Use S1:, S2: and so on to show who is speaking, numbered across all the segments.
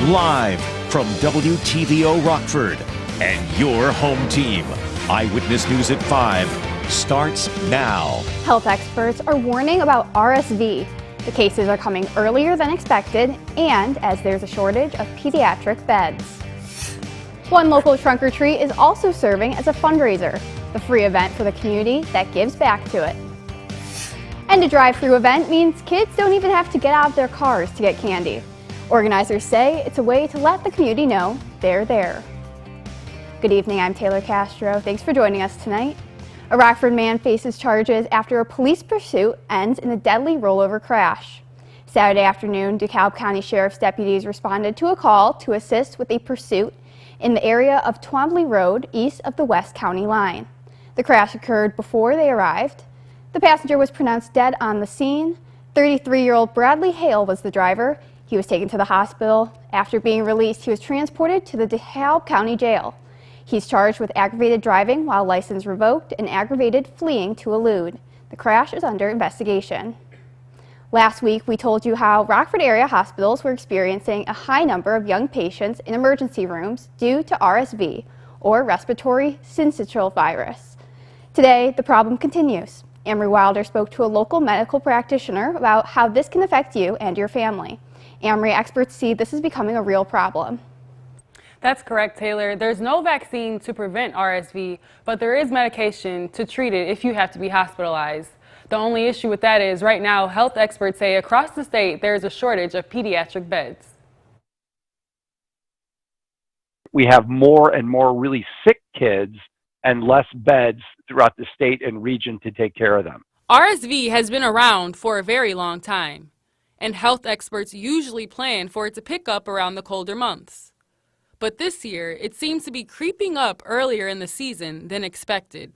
S1: Live from WTVO Rockford and your home team. Eyewitness News at 5 starts now.
S2: Health experts are warning about RSV. The cases are coming earlier than expected, and as there's a shortage of pediatric beds. One local trunk or treat is also serving as a fundraiser, the free event for the community that gives back to it. And a drive-through event means kids don't even have to get out of their cars to get candy. Organizers say it's a way to let the community know they're there. Good evening, I'm Taylor Castro. Thanks for joining us tonight. A Rockford man faces charges after a police pursuit ends in a deadly rollover crash. Saturday afternoon, Dekalb County Sheriff's deputies responded to a call to assist with a pursuit in the area of Twombly Road east of the West County line. The crash occurred before they arrived. The passenger was pronounced dead on the scene. 33-year-old Bradley Hale was the driver. He was taken to the hospital. After being released, he was transported to the Dekalb County Jail. He's charged with aggravated driving while license revoked and aggravated fleeing to elude. The crash is under investigation. Last week, we told you how Rockford area hospitals were experiencing a high number of young patients in emergency rooms due to RSV, or respiratory syncytial virus. Today, the problem continues. Amory Wilder spoke to a local medical practitioner about how this can affect you and your family. Amory experts see this is becoming a real problem.
S3: That's correct, Taylor. There's no vaccine to prevent RSV, but there is medication to treat it if you have to be hospitalized. The only issue with that is right now, health experts say across the state there's a shortage of pediatric beds.
S4: We have more and more really sick kids and less beds throughout the state and region to take care of them.
S3: RSV has been around for a very long time, and health experts usually plan for it to pick up around the colder months. But this year, it seems to be creeping up earlier in the season than expected.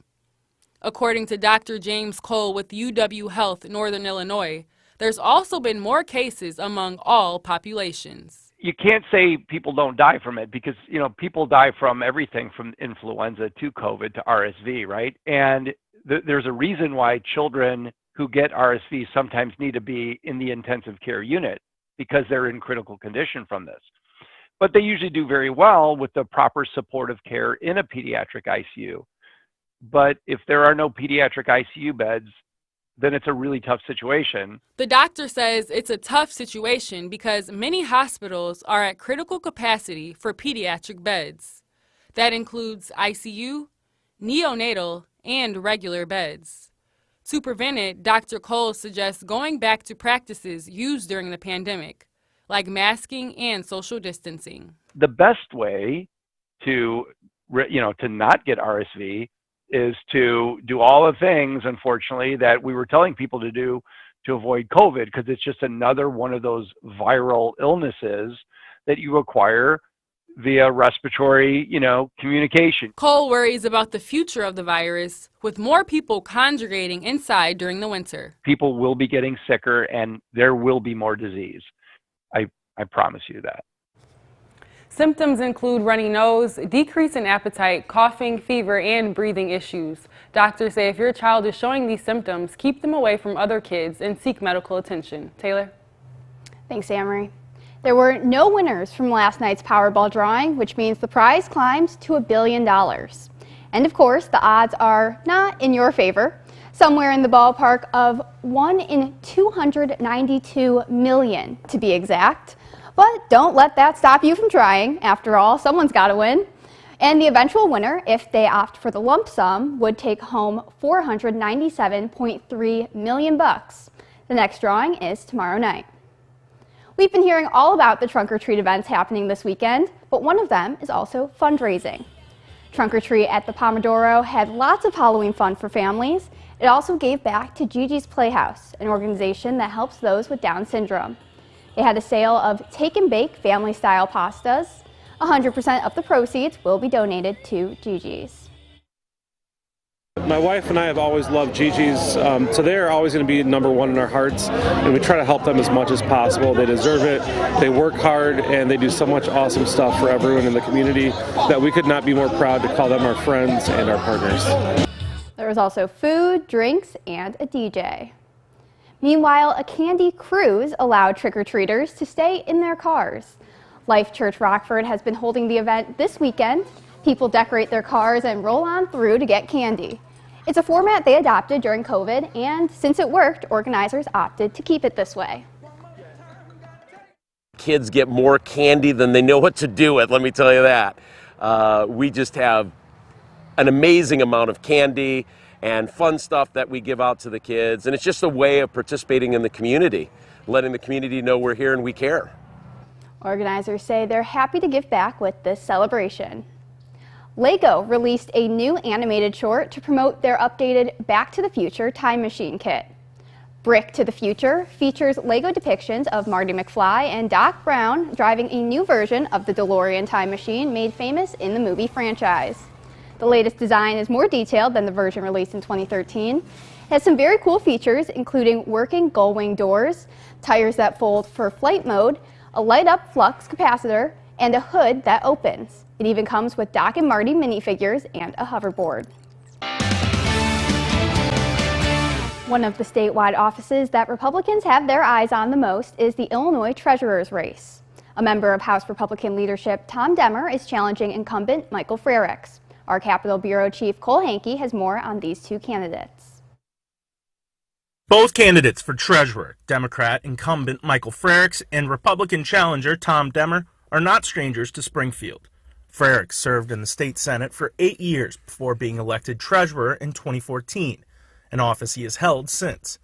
S3: According to Dr. James Cole with UW Health Northern Illinois, there's also been more cases among all populations.
S4: You can't say people don't die from it because, people die from everything from influenza to COVID to RSV, right? And there's a reason why children who get RSV sometimes need to be in the intensive care unit because they're in critical condition from this. But they usually do very well with the proper supportive care in a pediatric ICU. But if there are no pediatric ICU beds, then it's a really tough situation.
S3: The doctor says it's a tough situation because many hospitals are at critical capacity for pediatric beds. That includes ICU, neonatal, and regular beds. To prevent it, Dr. Cole suggests going back to practices used during the pandemic, like masking and social distancing.
S4: The best way to not get RSV is to do all the things, unfortunately, that we were telling people to do to avoid COVID, because it's just another one of those viral illnesses that you acquire via respiratory, communication.
S3: Cole worries about the future of the virus, with more people congregating inside during the winter.
S4: People will be getting sicker and there will be more disease. I promise you that.
S3: Symptoms include runny nose, decrease in appetite, coughing, fever, and breathing issues. Doctors say if your child is showing these symptoms, keep them away from other kids and seek medical attention. Taylor?
S2: Thanks, Amory. There were no winners from last night's Powerball drawing, which means the prize climbs to $1 billion. And of course, the odds are not in your favor. Somewhere in the ballpark of 1 in 292 million, to be exact. But don't let that stop you from trying. After all, someone's got to win. And the eventual winner, if they opt for the lump sum, would take home $497.3 million. The next drawing is tomorrow night. We've been hearing all about the trunk or treat events happening this weekend, but one of them is also fundraising. Trunk or Treat at the Pomodoro had lots of Halloween fun for families. It also gave back to Gigi's Playhouse, an organization that helps those with Down syndrome. They had a sale of take and bake family-style pastas. 100% of the proceeds will be donated to Gigi's.
S5: My wife and I have always loved Gigi's, so they're always going to be number one in our hearts, and we try to help them as much as possible. They deserve it, they work hard, and they do so much awesome stuff for everyone in the community that we could not be more proud to call them our friends and our partners.
S2: There was also food, drinks, and a DJ. Meanwhile, a candy cruise allowed trick-or-treaters to stay in their cars. Life Church Rockford has been holding the event this weekend. People decorate their cars and roll on through to get candy. It's a format they adopted during COVID, and since it worked, organizers opted to keep it this way.
S6: Kids get more candy than they know what to do with, let me tell you that. We just have an amazing amount of candy and fun stuff that we give out to the kids, and it's just a way of participating in the community, letting the community know we're here and we care.
S2: Organizers say they're happy to give back with this celebration. Lego released a new animated short to promote their updated Back to the Future Time Machine kit. Brick to the Future features Lego depictions of Marty McFly and Doc Brown driving a new version of the DeLorean time machine made famous in the movie franchise. The latest design is more detailed than the version released in 2013. It has some very cool features, including working gull-wing doors, tires that fold for flight mode, a light-up flux capacitor, and a hood that opens. It even comes with Doc and Marty minifigures and a hoverboard. One of the statewide offices that Republicans have their eyes on the most is the Illinois Treasurer's race. A member of House Republican leadership, Tom Demmer, is challenging incumbent Michael Frerichs. Our Capitol Bureau Chief Cole Hankey has more on these two candidates.
S7: Both candidates for treasurer, Democrat incumbent Michael Frerichs and Republican challenger Tom Demmer, are not strangers to Springfield. Frerichs served in the state Senate for 8 years before being elected treasurer in 2014, an office he has held since.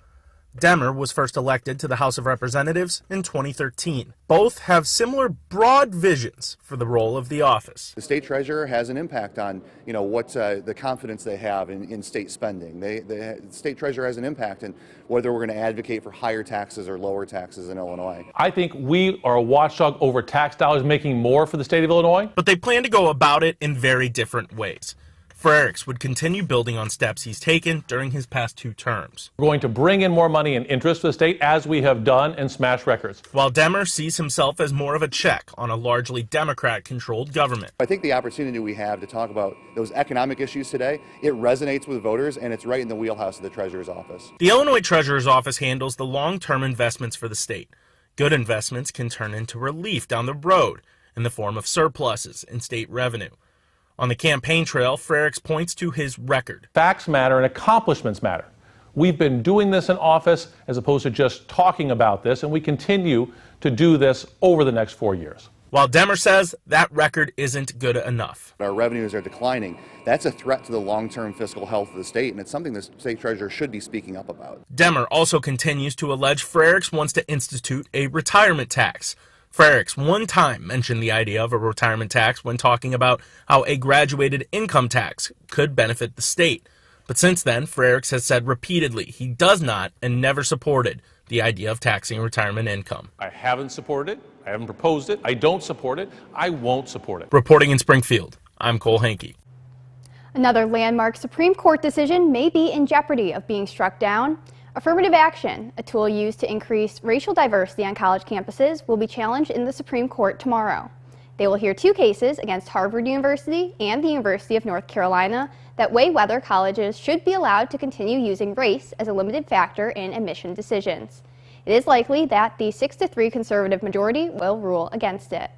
S7: Demmer was first elected to the House of Representatives in 2013. Both have similar broad visions for the role of the office.
S8: The state treasurer has an impact on, what the confidence they have in state spending. The state treasurer has an impact in whether we're going to advocate for higher taxes or lower taxes in Illinois.
S9: I think we are a watchdog over tax dollars making more for the state of Illinois.
S7: But they plan to go about it in very different ways. Frerichs would continue building on steps he's taken during his past 2 terms.
S9: We're going to bring in more money and interest for the state, as we have done, and smash records.
S7: While Demmer sees himself as more of a check on a largely Democrat-controlled government.
S8: I think the opportunity we have to talk about those economic issues today, it resonates with voters, and it's right in the wheelhouse of the Treasurer's office.
S7: The Illinois Treasurer's office handles the long-term investments for the state. Good investments can turn into relief down the road in the form of surpluses in state revenue. On the campaign trail, Frerichs points to his record.
S9: Facts matter and accomplishments matter. We've been doing this in office as opposed to just talking about this, and we continue to do this over the next 4 years.
S7: While Demmer says that record isn't good enough.
S8: Our revenues are declining. That's a threat to the long-term fiscal health of the state, and it's something the state treasurer should be speaking up about.
S7: Demmer also continues to allege Frerichs wants to institute a retirement tax. Frerichs one time mentioned the idea of a retirement tax when talking about how a graduated income tax could benefit the state. But since then, Frerichs has said repeatedly he does not and never supported the idea of taxing retirement income.
S9: I haven't supported it. I haven't proposed it. I don't support it. I won't support it.
S7: Reporting in Springfield, I'm Cole Hankey.
S2: Another landmark Supreme Court decision may be in jeopardy of being struck down. Affirmative action, a tool used to increase racial diversity on college campuses, will be challenged in the Supreme Court tomorrow. They will hear 2 cases against Harvard University and the University of North Carolina that weigh whether colleges should be allowed to continue using race as a limited factor in admission decisions. It is likely that the 6-3 conservative majority will rule against it.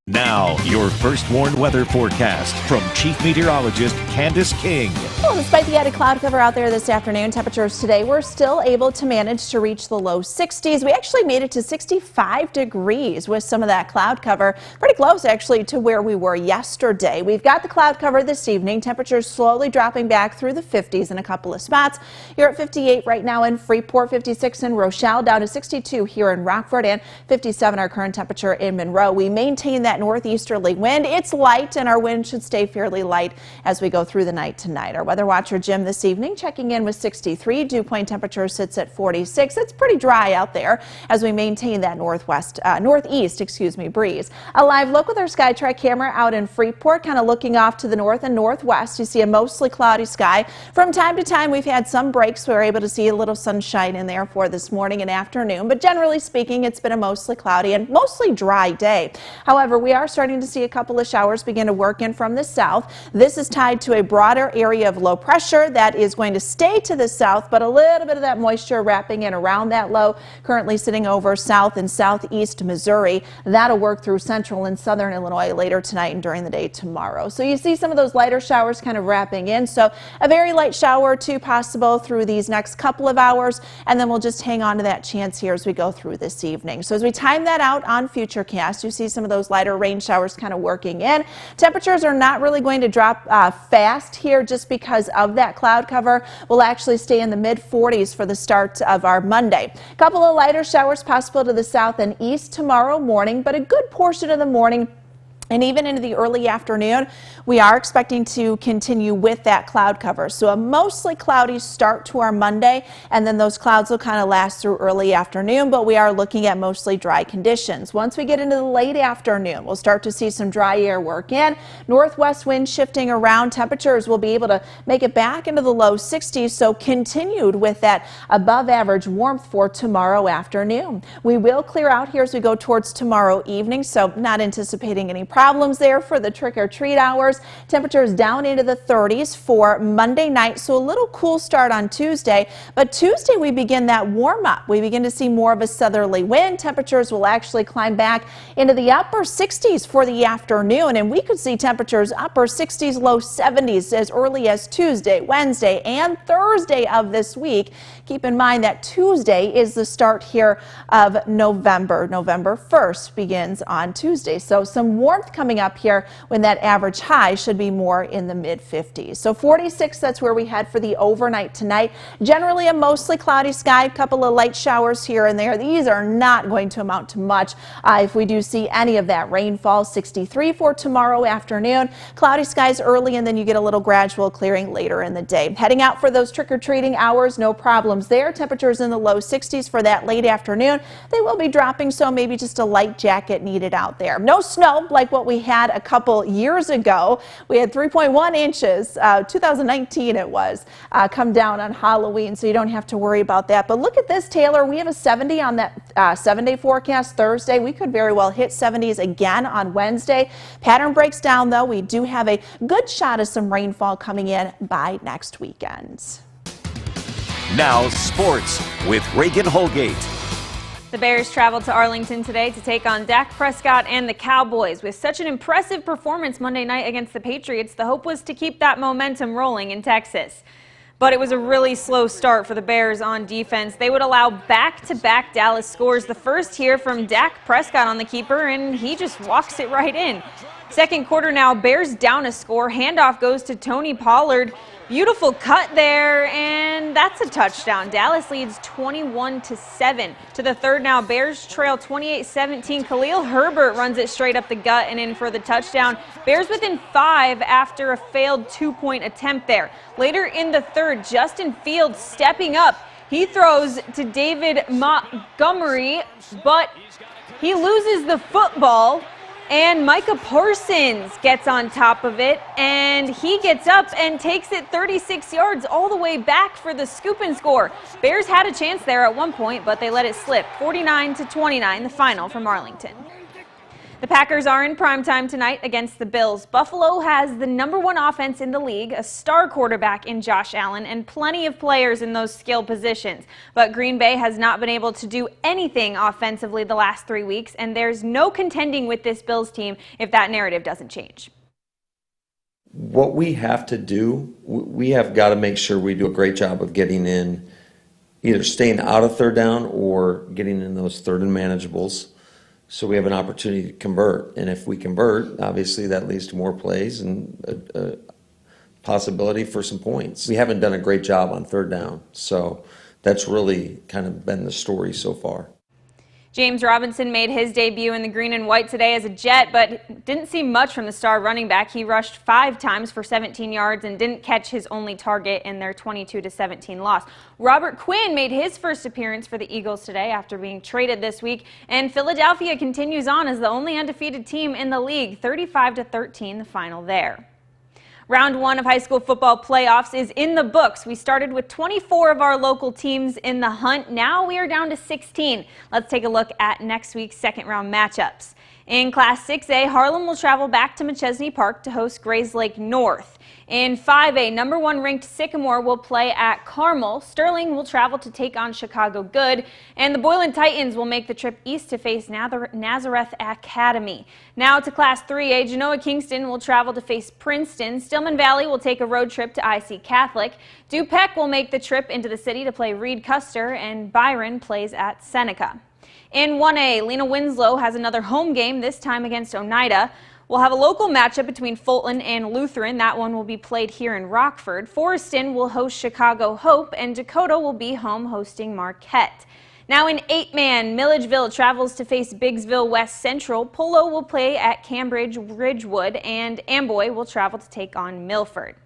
S1: Now, your first warned weather forecast from Chief Meteorologist Candace King.
S10: Well, despite the added cloud cover out there this afternoon, temperatures today were still able to manage to reach the low 60s. We actually made it to 65 degrees with some of that cloud cover. Pretty close, actually, to where we were yesterday. We've got the cloud cover this evening. Temperatures slowly dropping back through the 50s in a couple of spots. You're at 58 right now in Freeport, 56 in Rochelle, down to 62 here in Rockford, and 57 our current temperature in Monroe. We maintain that northeasterly wind. It's light, and our wind should stay fairly light as we go through the night tonight. Our weather watcher Jim this evening checking in with 63. Dew point temperature sits at 46. It's pretty dry out there as we maintain that northeast breeze. A live look with our SkyTrack camera out in Freeport, kind of looking off to the north and northwest. You see a mostly cloudy sky. From time to time, we've had some breaks. We were able to see a little sunshine in there for this morning and afternoon, but generally speaking, it's been a mostly cloudy and mostly dry day. However, we are starting to see a couple of showers begin to work in from the south. This is tied to a broader area of low pressure that is going to stay to the south, but a little bit of that moisture wrapping in around that low, currently sitting over south and southeast Missouri. That'll work through central and southern Illinois later tonight and during the day tomorrow. So you see some of those lighter showers kind of wrapping in. So a very light shower or two possible through these next couple of hours, and then we'll just hang on to that chance here as we go through this evening. So as we time that out on Futurecast, you see some of those lighter rain showers kind of working in. Temperatures are not really going to drop fast here just because of that cloud cover. We'll actually stay in the mid-40s for the start of our Monday. A couple of lighter showers possible to the south and east tomorrow morning, but a good portion of the morning and even into the early afternoon, we are expecting to continue with that cloud cover. So a mostly cloudy start to our Monday, and then those clouds will kind of last through early afternoon, but we are looking at mostly dry conditions. Once we get into the late afternoon, we'll start to see some dry air work in. Northwest wind shifting around. Temperatures will be able to make it back into the low 60s, so continued with that above average warmth for tomorrow afternoon. We will clear out here as we go towards tomorrow evening, so not anticipating any problems there for the trick-or-treat hours. Temperatures down into the 30s for Monday night, so a little cool start on Tuesday. But Tuesday we begin that warm up. We begin to see more of a southerly wind. Temperatures will actually climb back into the upper 60s for the afternoon, and we could see temperatures upper 60s, low 70s as early as Tuesday, Wednesday, and Thursday of this week. Keep in mind that Tuesday is the start here of November. November 1st begins on Tuesday, so some warmth coming up here when that average high should be more in the mid-50s. So 46, that's where we head for the overnight tonight. Generally a mostly cloudy sky, a couple of light showers here and there. These are not going to amount to much if we do see any of that rainfall. 63 for tomorrow afternoon. Cloudy skies early, and then you get a little gradual clearing later in the day. Heading out for those trick-or-treating hours, no problems there. Temperatures in the low 60s for that late afternoon. They will be dropping, so maybe just a light jacket needed out there. No snow like what we had a couple years ago. We had 3.1 inches, 2019 it was, come down on Halloween, so you don't have to worry about that. But look at this, Taylor. We have a 70 on that 7-day forecast Thursday. We could very well hit 70s again on Wednesday. Pattern breaks down, though. We do have a good shot of some rainfall coming in by next weekend.
S1: Now sports with Reagan Holgate.
S11: The Bears traveled to Arlington today to take on Dak Prescott and the Cowboys. With such an impressive performance Monday night against the Patriots, the hope was to keep that momentum rolling in Texas. But it was a really slow start for the Bears on defense. They would allow back-to-back Dallas scores. The first here from Dak Prescott on the keeper, and he just walks it right in. Second quarter now, Bears down a score. Handoff goes to Tony Pollard. Beautiful cut there, and that's a touchdown. Dallas leads 21-7. To the third now, Bears trail 28-17. Khalil Herbert runs it straight up the gut and in for the touchdown. Bears within 5 after a failed 2-point attempt there. Later in the third, Justin Fields stepping up. He throws to David Montgomery, but he loses the football. And Micah Parsons gets on top of it, and he gets up and takes it 36 yards all the way back for the scoop and score. Bears had a chance there at one point, but they let it slip. 49-29, the final from Arlington. The Packers are in primetime tonight against the Bills. Buffalo has the #1 offense in the league, a star quarterback in Josh Allen, and plenty of players in those skill positions. But Green Bay has not been able to do anything offensively the last 3 weeks, and there's no contending with this Bills team if that narrative doesn't change.
S12: What we have to do, we have got to make sure we do a great job of getting in, either staying out of third down or getting in those third and manageables, so we have an opportunity to convert. And if we convert, obviously that leads to more plays and a possibility for some points. We haven't done a great job on third down, so that's really kind of been the story so far.
S11: James Robinson made his debut in the green and white today as a Jet, but didn't see much from the star running back. He rushed 5 times for 17 yards and didn't catch his only target in their 22-17 loss. Robert Quinn made his first appearance for the Eagles today after being traded this week, and Philadelphia continues on as the only undefeated team in the league, 35-13 the final there. Round 1 of high school football playoffs is in the books. We started with 24 of our local teams in the hunt. Now we are down to 16. Let's take a look at next week's second round matchups. In Class 6A, Harlem will travel back to McChesney Park to host Grays Lake North. In 5A, number 1 ranked Sycamore will play at Carmel. Sterling will travel to take on Chicago Good, and the Boylan Titans will make the trip east to face Nazareth Academy. Now to Class 3A, Genoa Kingston will travel to face Princeton. Stillman Valley will take a road trip to IC Catholic. DuPec will make the trip into the city to play Reed Custer, and Byron plays at Seneca. In 1A, Lena Winslow has another home game, this time against Oneida. We'll have a local matchup between Fulton and Lutheran. That one will be played here in Rockford. Forreston will host Chicago Hope, and Dakota will be home hosting Marquette. Now in 8-man, Milledgeville travels to face Biggsville West Central. Polo will play at Cambridge Ridgewood, and Amboy will travel to take on Milford.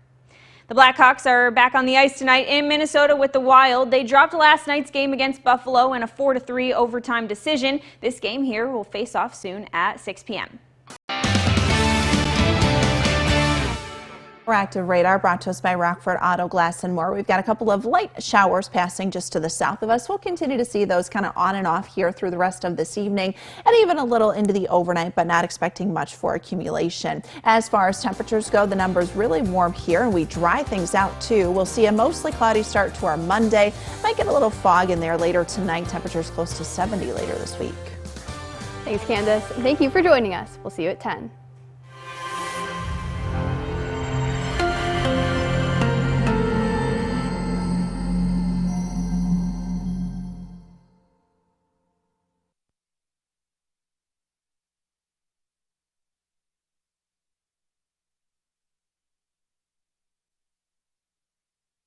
S11: The Blackhawks are back on the ice tonight in Minnesota with the Wild. They dropped last night's game against Buffalo in a 4-3 overtime decision. This game here will face off soon at 6 p.m.
S10: Active radar brought to us by Rockford Auto Glass and More. We've got a couple of light showers passing just to the south of us. We'll continue to see those kind of on and off here through the rest of this evening and even a little into the overnight, but not expecting much for accumulation. As far as temperatures go, the numbers really warm here and we dry things out too. We'll see a mostly cloudy start to our Monday. Might get a little fog in there later tonight. Temperatures close to 70 later this week.
S2: Thanks, Candace. Thank you for joining us. We'll see you at 10.